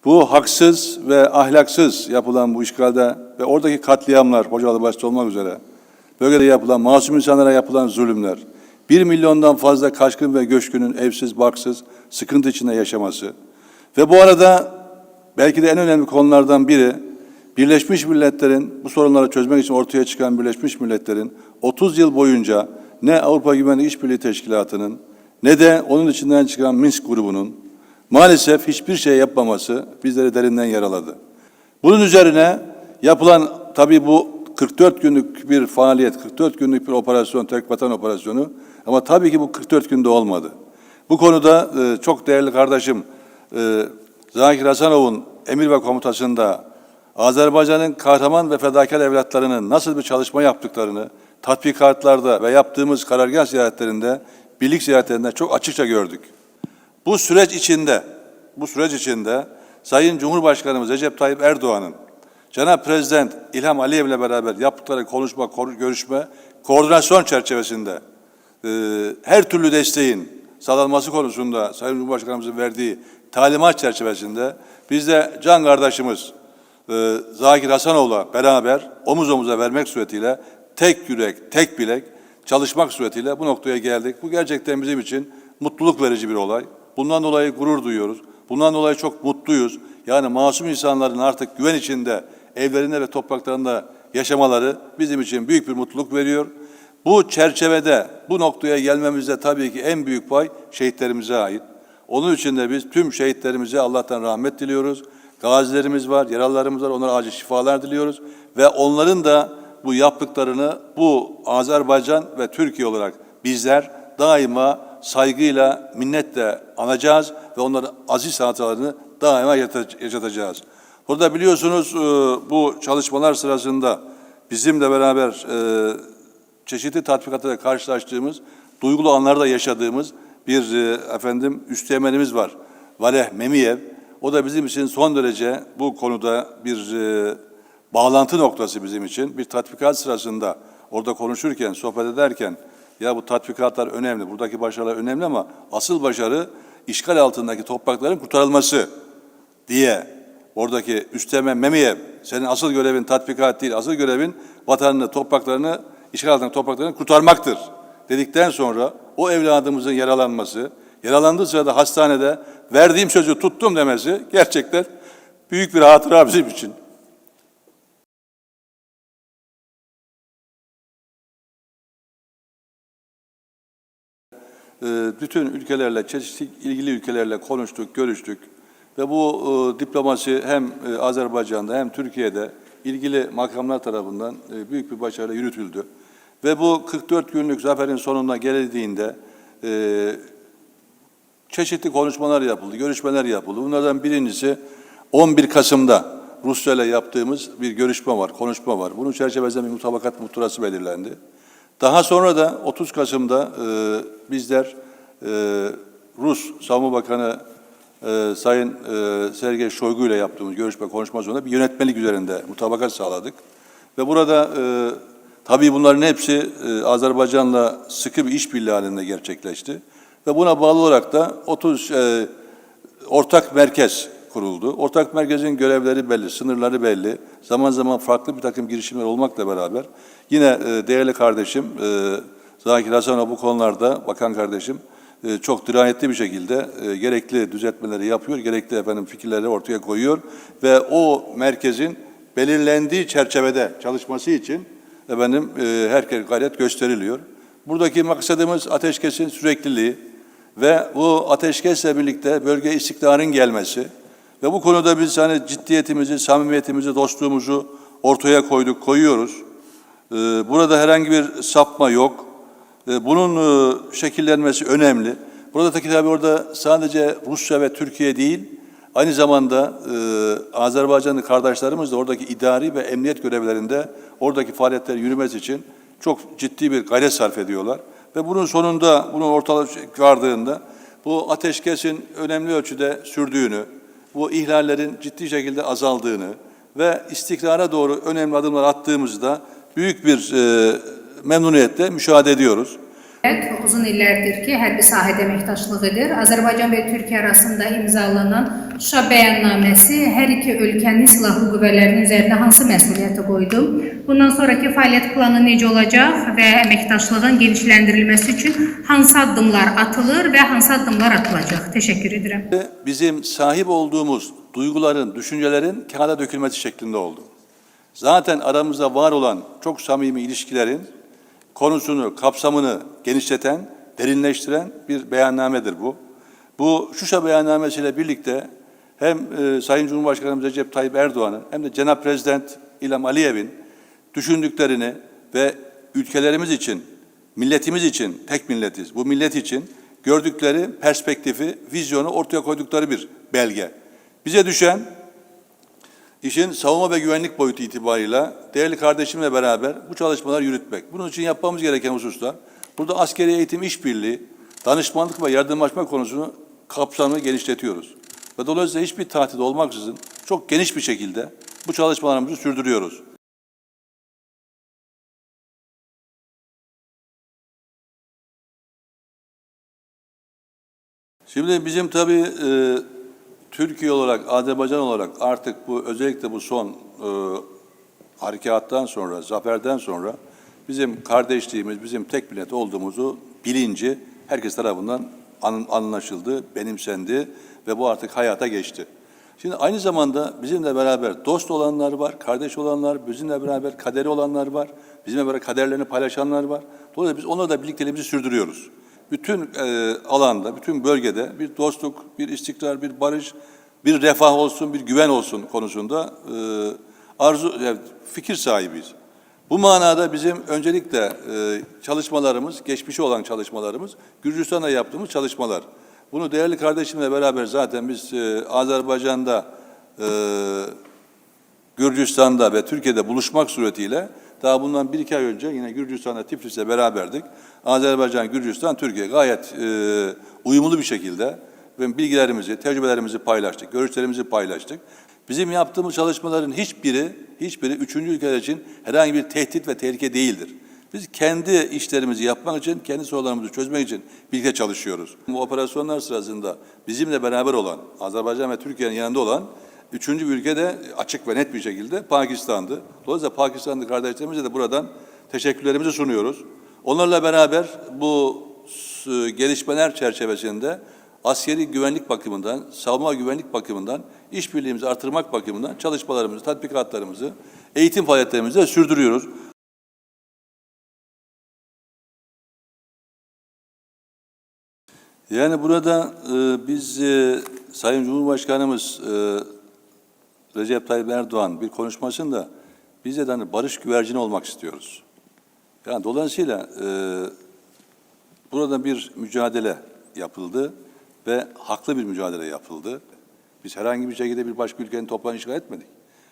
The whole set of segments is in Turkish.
Bu haksız ve ahlaksız yapılan bu işgalde ve oradaki katliamlar, Hocalı başta olmak üzere, bölgede yapılan, masum insanlara yapılan zulümler, 1 milyondan fazla kaçkın ve göçkünün evsiz, barksız, sıkıntı içinde yaşaması ve bu arada belki de en önemli konulardan biri, Birleşmiş Milletler'in bu sorunları çözmek için ortaya çıkan Birleşmiş Milletler'in 30 yıl boyunca ne Avrupa Güvenlik İşbirliği Teşkilatı'nın ne de onun içinden çıkan Minsk grubunun maalesef hiçbir şey yapmaması bizleri derinden yaraladı. Bunun üzerine yapılan tabii bu 44 günlük bir faaliyet, 44 günlük bir operasyon, Tek Vatan Operasyonu ama tabii ki bu 44 günde olmadı. Bu konuda çok değerli kardeşim Zakir Hasanov'un emir ve komutasında Azerbaycan'ın kahraman ve fedakar evlatlarının nasıl bir çalışma yaptıklarını tatbikatlarda ve yaptığımız karargah ziyaretlerinde, birlik ziyaretlerinde çok açıkça gördük. Bu süreç içinde Sayın Cumhurbaşkanımız Recep Tayyip Erdoğan'ın Cenab-ı Prezident İlham Aliyev ile beraber yaptıkları konuşma, görüşme, koordinasyon çerçevesinde her türlü desteğin sağlanması konusunda Sayın Cumhurbaşkanımızın verdiği talimat çerçevesinde biz de can kardeşimiz Zakir Hasanov'la beraber omuz omuza vermek suretiyle tek yürek, tek bilek çalışmak suretiyle bu noktaya geldik. Bu gerçekten bizim için mutluluk verici bir olay. Bundan dolayı gurur duyuyoruz. Bundan dolayı çok mutluyuz. Yani masum insanların artık güven içinde evlerinde ve topraklarında yaşamaları bizim için büyük bir mutluluk veriyor. Bu çerçevede bu noktaya gelmemizde tabii ki en büyük pay şehitlerimize ait. Onun için de biz tüm şehitlerimize Allah'tan rahmet diliyoruz. Gazilerimiz var, yaralılarımız var. Onlara acil şifalar diliyoruz. Ve onların da bu yaptıklarını bu Azerbaycan ve Türkiye olarak bizler daima saygıyla, minnetle anacağız ve onların aziz hatıralarını daima yaşatacağız. Burada biliyorsunuz bu çalışmalar sırasında bizimle beraber çeşitli tatbikatlarla karşılaştığımız, duygulu anlarda yaşadığımız bir üsteğmenimiz var. Valeh Memiyev. O da bizim için son derece bu konuda bir bağlantı noktası bizim için. Bir tatbikat sırasında orada konuşurken, sohbet ederken ya bu tatbikatlar önemli, buradaki başarılar önemli ama asıl başarı işgal altındaki toprakların kurtarılması diye oradaki Üsteğmen Memiyev, senin asıl görevin tatbikat değil, asıl görevin vatanını, topraklarını, işgal altındaki topraklarını kurtarmaktır dedikten sonra o evladımızın yaralandığı sırada hastanede verdiğim sözü tuttum demesi gerçekten büyük bir hatıra bizim için. Bütün ülkelerle, çeşitli ilgili ülkelerle konuştuk, görüştük ve bu diplomasi hem Azerbaycan'da hem Türkiye'de ilgili makamlar tarafından büyük bir başarıyla yürütüldü. Ve bu 44 günlük zaferin sonuna gelindiğinde çeşitli konuşmalar yapıldı, görüşmeler yapıldı. Bunlardan birincisi 11 Kasım'da Rusya ile yaptığımız bir görüşme var, konuşma var. Bunun çerçevesinde bir mutabakat muhtırası belirlendi. Daha sonra da 30 Kasım'da bizler Rus Savunma Bakanı Sayın Sergey Shoigu ile yaptığımız görüşme konuşma sonunda bir yönetmelik üzerinde mutabakat sağladık. Ve burada tabii bunların hepsi Azerbaycan'la sıkı bir işbirliği halinde gerçekleşti. Ve buna bağlı olarak da 30 ortak merkez kuruldu. Ortak merkezin görevleri belli, sınırları belli. Zaman zaman farklı bir takım girişimler olmakla beraber yine değerli kardeşim Zakir Hasanov bu konularda bakan kardeşim çok dirayetli bir şekilde gerekli düzeltmeleri yapıyor, gerekli fikirleri ortaya koyuyor ve o merkezin belirlendiği çerçevede çalışması için herkes gayret gösteriliyor. Buradaki maksadımız ateşkesin sürekliliği ve bu ateşkesle birlikte bölgeye istikrarın gelmesi ve bu konuda biz ciddiyetimizi, samimiyetimizi, dostluğumuzu ortaya koyuyoruz. Burada herhangi bir sapma yok. Bunun şekillenmesi önemli. Buradaki tabii orada sadece Rusya ve Türkiye değil, aynı zamanda Azerbaycanlı kardeşlerimiz de oradaki idari ve emniyet görevlerinde oradaki faaliyetlerin yürümesi için çok ciddi bir gayret sarf ediyorlar. Ve bunun sonunda, bunun ortalığa vardığında bu ateşkesin önemli ölçüde sürdüğünü, bu ihlallerin ciddi şekilde azaldığını ve istikrara doğru önemli adımlar attığımızda büyük bir memnuniyetle müşahede ediyoruz. Uzun illərdir ki, hərbi sahədə əməkdaşlıq edir. Azərbaycan və Türkiyə arasında imzalanan Şuşa bəyannaməsi hər iki ölkənin silahlı qüvvələrinin üzərində hansı məsuliyyəti qoydu? Bundan sonraki fəaliyyət planı necə olacaq və əməkdaşlığın genişləndirilməsi üçün hansı addımlar atılır və hansı addımlar atılacaq? Teşekkür ederim. Bizim sahip olduğumuz duyguların, düşüncelerin kağıda dökülmesi şeklinde oldu. Zaten aramızda var olan çok samimi ilişkilerin konusunu, kapsamını genişleten, derinleştiren bir beyannamedir bu. Bu Şuşa beyannamesiyle birlikte hem Sayın Cumhurbaşkanımız Recep Tayyip Erdoğan'ın hem de Cenab-ı Prezident İlham Aliyev'in düşündüklerini ve ülkelerimiz için, milletimiz için, tek milletiz, bu millet için gördükleri perspektifi, vizyonu ortaya koydukları bir belge. Bize düşen işin savunma ve güvenlik boyutu itibarıyla değerli kardeşimle beraber bu çalışmaları yürütmek. Bunun için yapmamız gereken hususlar, burada askeri eğitim işbirliği, danışmanlık ve yardımlaşma konusunu kapsamını genişletiyoruz. Ve dolayısıyla hiçbir tatil olmaksızın çok geniş bir şekilde bu çalışmalarımızı sürdürüyoruz. Şimdi bizim tabii Türkiye olarak, Azerbaycan olarak artık bu özellikle bu son harekattan sonra, zaferden sonra bizim kardeşliğimiz, bizim tek millet olduğumuzu bilinci herkes tarafından anlaşıldı, benimsendi ve bu artık hayata geçti. Şimdi aynı zamanda bizimle beraber dost olanlar var, kardeş olanlar, bizimle beraber kaderi olanlar var, bizimle beraber kaderlerini paylaşanlar var. Dolayısıyla biz onlarla birlikteliğimizi sürdürüyoruz. Bütün alanda, bütün bölgede bir dostluk, bir istikrar, bir barış, bir refah olsun, bir güven olsun konusunda fikir sahibiyiz. Bu manada bizim öncelikle çalışmalarımız, geçmişi olan çalışmalarımız, Gürcistan'da yaptığımız çalışmalar. Bunu değerli kardeşimle beraber zaten biz Azerbaycan'da, Gürcistan'da ve Türkiye'de buluşmak suretiyle daha bundan 1-2 ay önce yine Gürcistan'da Tiflis'te beraberdik. Azerbaycan, Gürcistan, Türkiye gayet uyumlu bir şekilde ve bilgilerimizi, tecrübelerimizi paylaştık, görüşlerimizi paylaştık. Bizim yaptığımız çalışmaların hiçbiri üçüncü ülkeler için herhangi bir tehdit ve tehlike değildir. Biz kendi işlerimizi yapmak için, kendi sorunlarımızı çözmek için birlikte çalışıyoruz. Bu operasyonlar sırasında bizimle beraber olan, Azerbaycan ve Türkiye'nin yanında olan üçüncü bir ülke de açık ve net bir şekilde Pakistan'dı. Dolayısıyla Pakistanlı kardeşlerimize de buradan teşekkürlerimizi sunuyoruz. Onlarla beraber bu gelişmeler çerçevesinde askeri güvenlik bakımından, savunma güvenlik bakımından, işbirliğimizi artırmak bakımından çalışmalarımızı, tatbikatlarımızı, eğitim faaliyetlerimizi de sürdürüyoruz. Yani burada biz Sayın Cumhurbaşkanımız Recep Tayyip Erdoğan bir konuşmasında biz de hani barış güvercini olmak istiyoruz. Yani dolayısıyla burada bir mücadele yapıldı ve haklı bir mücadele yapıldı. Biz herhangi bir şekilde bir başka ülkenin toprağını işgal etmedik.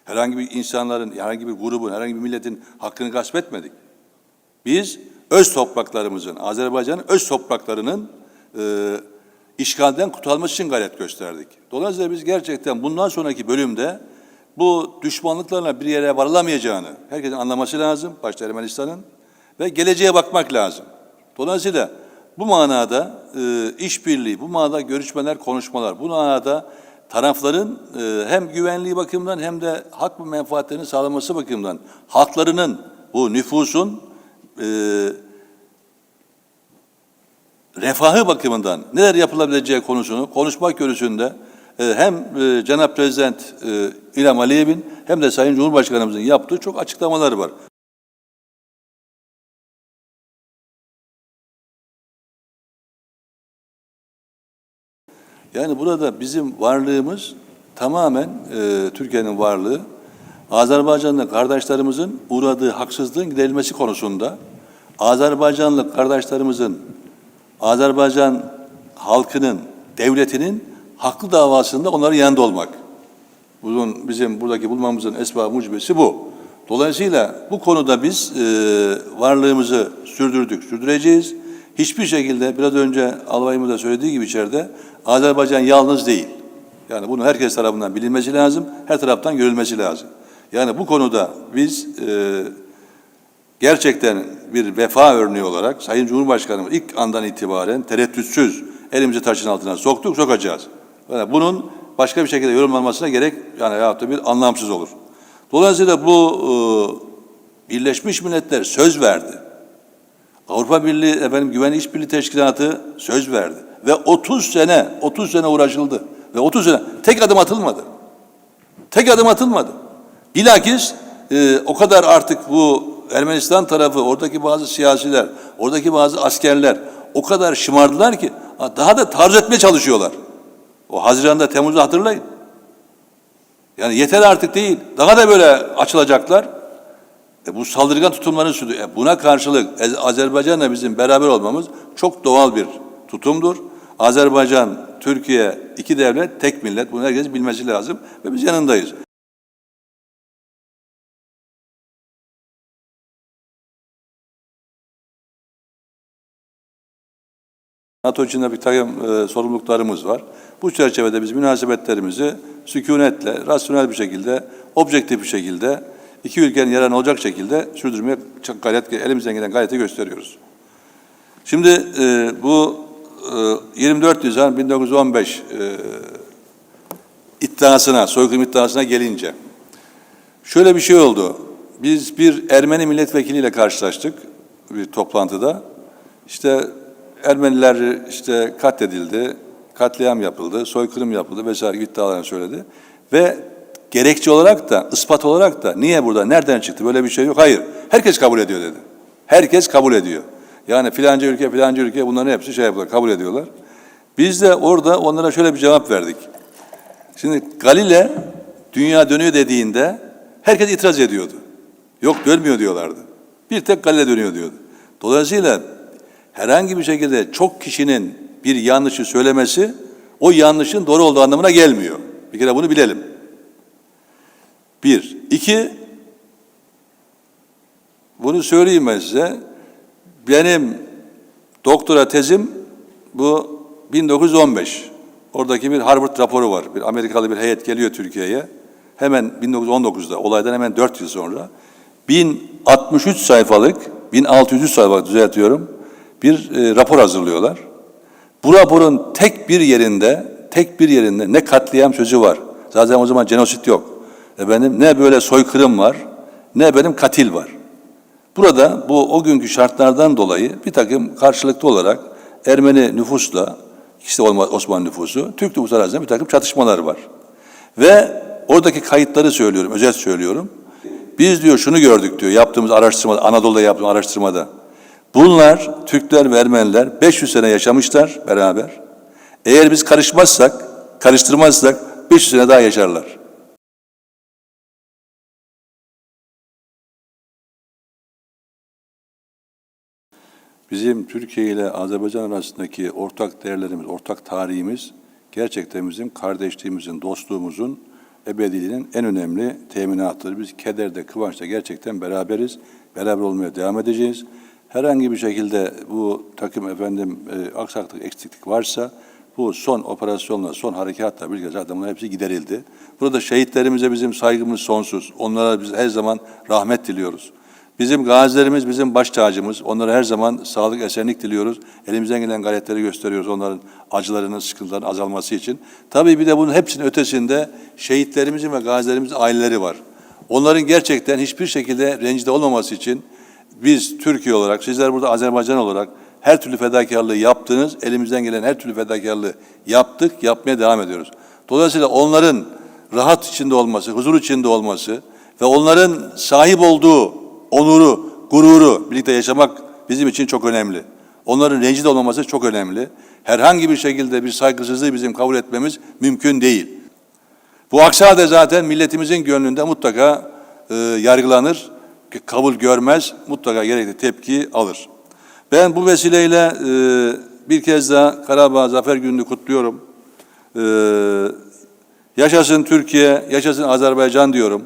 Herhangi bir insanların, herhangi bir grubun, herhangi bir milletin hakkını gasp etmedik. Biz öz topraklarımızın, Azerbaycan'ın öz topraklarının işgalden kurtulması için gayret gösterdik. Dolayısıyla biz gerçekten bundan sonraki bölümde bu düşmanlıklarla bir yere varılamayacağını herkesin anlaması lazım, başta Ermenistan'ın ve geleceğe bakmak lazım. Dolayısıyla bu manada işbirliği, bu manada görüşmeler, konuşmalar, bu manada tarafların hem güvenliği bakımından hem de hak ve menfaatlerini sağlaması bakımından halklarının, bu nüfusun refahı bakımından neler yapılabileceği konusunu konuşmak görüşünde hem Cenab-ı Prezident İlham Aliyev'in hem de Sayın Cumhurbaşkanımızın yaptığı çok açıklamaları var. Yani burada bizim varlığımız tamamen Türkiye'nin varlığı, Azerbaycanlı kardeşlerimizin uğradığı haksızlığın giderilmesi konusunda, Azerbaycanlı kardeşlerimizin, Azerbaycan halkının, devletinin haklı davasında onların yanında olmak. Bunun bizim buradaki bulmamızın esbab-ı mucibesi bu. Dolayısıyla bu konuda biz varlığımızı sürdürdük, sürdüreceğiz. Hiçbir şekilde biraz önce albayımız da söylediği gibi içeride Azerbaycan yalnız değil. Yani bunu herkes tarafından bilinmesi lazım, her taraftan görülmesi lazım. Yani bu konuda biz gerçekten bir vefa örneği olarak Sayın Cumhurbaşkanımız ilk andan itibaren tereddütsüz elimizi taşın altına soktuk, sokacağız. Yani bunun başka bir şekilde yorumlanmasına gerek yani yahut da bir anlamsız olur. Dolayısıyla bu Birleşmiş Milletler söz verdi. Avrupa Birliği Güvenlik İşbirliği Teşkilatı söz verdi ve 30 sene uğraşıldı ve 30 sene tek adım atılmadı. Tek adım atılmadı. Bilakis o kadar artık bu Ermenistan tarafı, oradaki bazı siyasiler, oradaki bazı askerler o kadar şımardılar ki daha da taarruz etmeye çalışıyorlar. O Haziran'da, Temmuz'da hatırlayın. Yani yeter artık değil. Daha da böyle açılacaklar. Bu saldırgan tutumların sürdü. Buna karşılık Azerbaycan'la bizim beraber olmamız çok doğal bir tutumdur. Azerbaycan, Türkiye, iki devlet, tek millet. Bunu herkes bilmesi lazım ve biz yanındayız. NATO içinde bir takım sorumluluklarımız var. Bu çerçevede biz münasebetlerimizi sükunetle, rasyonel bir şekilde, objektif bir şekilde, iki ülkenin yararına olacak şekilde sürdürmeye elimizden gelen gayreti gösteriyoruz. Şimdi bu 24 Nisan 1915 soykırım iddiasına gelince şöyle bir şey oldu. Biz bir Ermeni milletvekiliyle karşılaştık bir toplantıda. İşte Ermeniler işte katledildi, katliam yapıldı, soykırım yapıldı vesaire iddialarını söyledi. Ve gerekçe olarak da, ispat olarak da niye burada, nereden çıktı böyle bir şey yok? Hayır, herkes kabul ediyor dedi. Herkes kabul ediyor. Yani filanca ülke bunların hepsi kabul ediyorlar. Biz de orada onlara şöyle bir cevap verdik. Şimdi Galile dünya dönüyor dediğinde herkes itiraz ediyordu. Yok dönmüyor diyorlardı. Bir tek Galile dönüyor diyordu. Dolayısıyla herhangi bir şekilde çok kişinin bir yanlışı söylemesi o yanlışın doğru olduğu anlamına gelmiyor. Bir kere bunu bilelim. Bir. İki, bunu söyleyeyim ben size. Benim doktora tezim bu 1915. Oradaki bir Harvard raporu var. Bir Amerikalı bir heyet geliyor Türkiye'ye. Hemen 1919'da, olaydan hemen 4 yıl sonra 1063 sayfalık, 1603 sayfalık düzeltiyorum, bir rapor hazırlıyorlar. Bu raporun tek bir yerinde ne katliam sözü var. Zaten o zaman genosit yok. Ne böyle soykırım var, ne benim katil var. Burada o günkü şartlardan dolayı bir takım karşılıklı olarak Ermeni nüfusla, işte Osmanlı nüfusu, Türk nüfusu arasında bir takım çatışmalar var. Ve oradaki kayıtları söylüyorum, özet söylüyorum. Biz diyor şunu gördük diyor yaptığımız araştırmada, Anadolu'da yaptığımız araştırmada. Bunlar Türkler ve Ermeniler 500 sene yaşamışlar beraber. Eğer biz karıştırmazsak 500 sene daha yaşarlar. Bizim Türkiye ile Azerbaycan arasındaki ortak değerlerimiz, ortak tarihimiz gerçekten bizim kardeşliğimizin, dostluğumuzun ebediliğinin en önemli teminatıdır. Biz kederde, kıvançta gerçekten beraberiz. Beraber olmaya devam edeceğiz. Herhangi bir şekilde bu takım aksaklık, eksiklik varsa bu son operasyonla, son harekatla birlikte zaten bunların hepsi giderildi. Burada şehitlerimize bizim saygımız sonsuz. Onlara biz her zaman rahmet diliyoruz. Bizim gazilerimiz bizim baş tacımız. Onlara her zaman sağlık, esenlik diliyoruz. Elimizden gelen gayretleri gösteriyoruz onların acılarının, sıkıntılarının azalması için. Tabii bir de bunun hepsinin ötesinde şehitlerimizin ve gazilerimizin aileleri var. Onların gerçekten hiçbir şekilde rencide olmaması için biz Türkiye olarak, sizler burada Azerbaycan olarak her türlü fedakarlığı yaptınız. Elimizden gelen her türlü fedakarlığı yaptık, yapmaya devam ediyoruz. Dolayısıyla onların rahat içinde olması, huzur içinde olması ve onların sahip olduğu onuru, gururu birlikte yaşamak bizim için çok önemli. Onların rencide olmaması çok önemli. Herhangi bir şekilde bir saygısızlığı bizim kabul etmemiz mümkün değil. Bu aksi halde zaten milletimizin gönlünde mutlaka yargılanır, kabul görmez, mutlaka gerekli tepki alır. Ben bu vesileyle bir kez daha Karabağ Zafer Günü'nü kutluyorum. Yaşasın Türkiye, yaşasın Azerbaycan diyorum.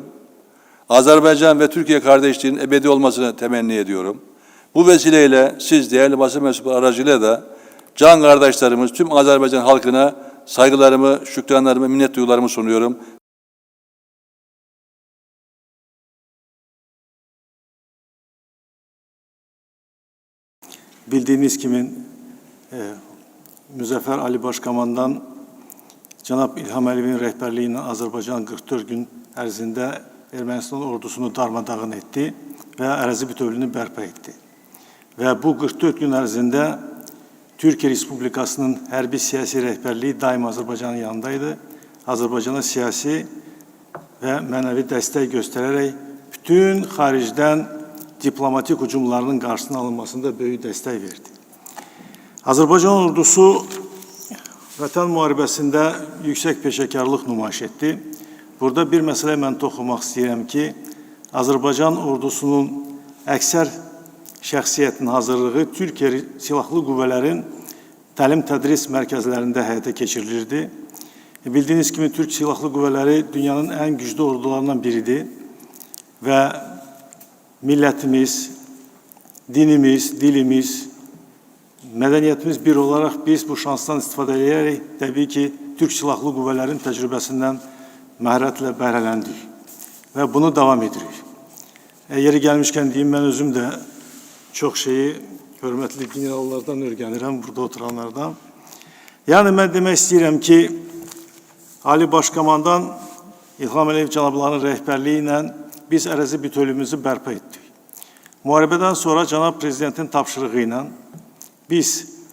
Azerbaycan ve Türkiye kardeşliğinin ebedi olmasını temenni ediyorum. Bu vesileyle siz değerli basın mensupları aracılığıyla da can kardeşlerimiz, tüm Azerbaycan halkına saygılarımı, şükranlarımı, minnet duygularımı sunuyorum. Bildiğiniz gibi Müzaffer Ali Başkomandan Cənab İlham Əliyevin rəhbərliyi ilə Azərbaycan 44 gün ərzində Ermənistan ordusunu darmadağın etdi və ərazi bütövlüyünü bərpa etdi. Və bu 44 gün ərzində Türkiyə Respublikasının hərbi siyasi rəhbərliyi daim Azərbaycanın yanındaydı. Azərbaycana siyasi və mənəvi dəstək göstərərək bütün xaricdən diplomatik hücumlarının qarşısının alınmasında böyük dəstək verdi. Azərbaycan ordusu Vətən müharibəsində yüksək peşəkarlıq nümayiş etdi. Burada bir məsələyə mən toxunmaq istəyirəm ki, Azərbaycan ordusunun əksər şəxsiyyətinin hazırlığı Türkiyə Silahlı Qüvvələrin təlim-tədris mərkəzlərində həyata keçirilirdi. Bildiyiniz kimi Türk Silahlı Qüvvələri dünyanın ən güclü ordularından biridir və millətimiz, dinimiz, dilimiz, mədəniyyətimiz bir olaraq biz bu şansdan istifadə edərək təbii ki, Türk Silahlı Qüvvələrin təcrübəsindən məharətlə bəhrələndik və bunu davam edirik. Yeri gəlmişkən deyim, mən özüm də çox şeyi hörmətli generallardan öyrənirəm, burada oturanlardan. Yəni, mən demək istəyirəm ki, Ali Başkomandan İlham Əliyev cənablarının rəhbərliyi ilə biz ərazi bütövlüyümüzü bərpa etdik. Müharibədən sonra cənab Prezidentin tapşırığı ilə biz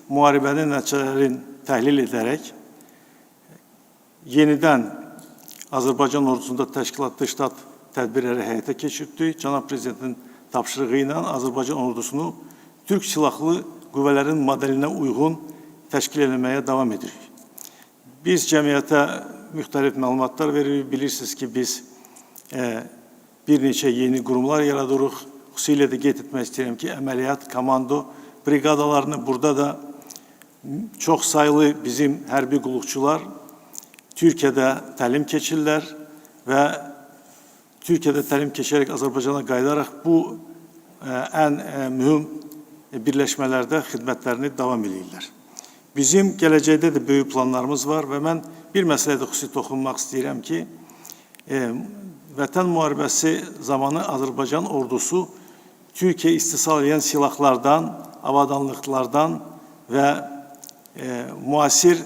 müharibənin nəticələrini təhlil edərək yenidən Azərbaycan ordusunda təşkilatlı ştat tədbirləri həyata keçirdik. Cənab Prezidentin tapşırığı ilə Azərbaycan ordusunu Türk Silahlı Qüvvələrin modelinə uyğun təşkil etməyə davam edirik. Biz cəmiyyətə müxtəlif məlumatlar veririk. Bilirsiniz ki, biz bir neçə yeni qurumlar yaradırıq. Xüsusilə də qeyd etmək istəyirəm ki, əməliyyat, komando briqadalarını burada da çox sayılı bizim hərbi qulluqçular Türkiyədə təlim keçirlər və Türkiyədə təlim keçərək Azərbaycana qayıdaraq bu ən mühüm birləşmələrdə xidmətlərini davam edirlər. Bizim gələcəkdə də böyük planlarımız var və mən bir məsələdə xüsusi toxunmaq istəyirəm ki, Vətən müharibəsi zamanı Azərbaycan ordusu Türkiyə istisal edən silahlardan, avadanlıqlardan və müasir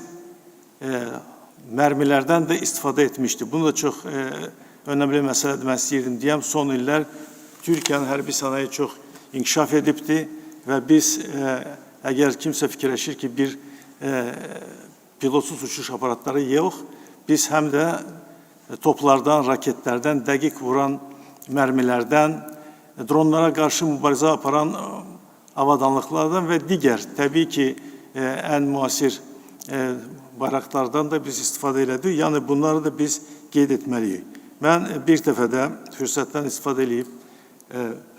mərmilərdən də istifadə etmişdi. Bunu da çox önəmli məsələ demək istəyirdim. Deyəm, son illər Türkiyənin hərbi sənaye çox inkişaf edibdi və biz, əgər kimsə fikirləşir ki, bir pilotsuz uçuş aparatları yox, biz həm də toplardan, raketlərdən, dəqiq vuran mərmilərdən, dronlara qarşı mübarizə aparan avadanlıqlardan və digər, təbii ki, ən müasir bayraqlardan da biz istifadə elədik. Yəni, bunları da biz qeyd etməliyik. Mən bir dəfə də fürsətdən istifadə edib,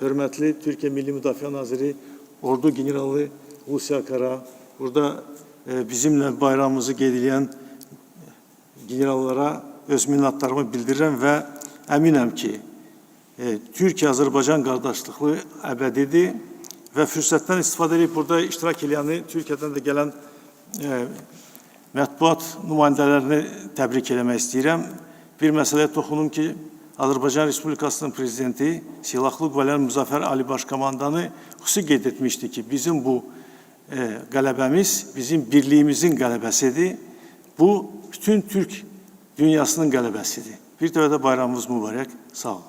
hörmətli Türkiyə Milli Müdafiə Naziri, Ordu Generalı Hulusi Akara, burada bizimlə bayrağımızı qeyd edən generallara öz minnətlərimi bildirirəm və əminəm ki, Türkiyə-Azərbaycan qardaşlığı əbədidir və fürsətdən istifadə edib burada iştirak edəni Türkiyədən də gələn mətbuat nümayəndələrini təbrik eləmək istəyirəm. Bir məsələyə toxunum ki, Azərbaycan Respublikasının Prezidenti Silahlı Qüvvələrin Müzəffər Ali Başkomandanı xüsusi qeyd etmişdi ki, bizim bu qələbəmiz, bizim birliyimizin qələbəsidir. Bu, bütün Türk dünyasının qələbəsidir. Bir dəfə də bayramımız mübarək. Sağ olun.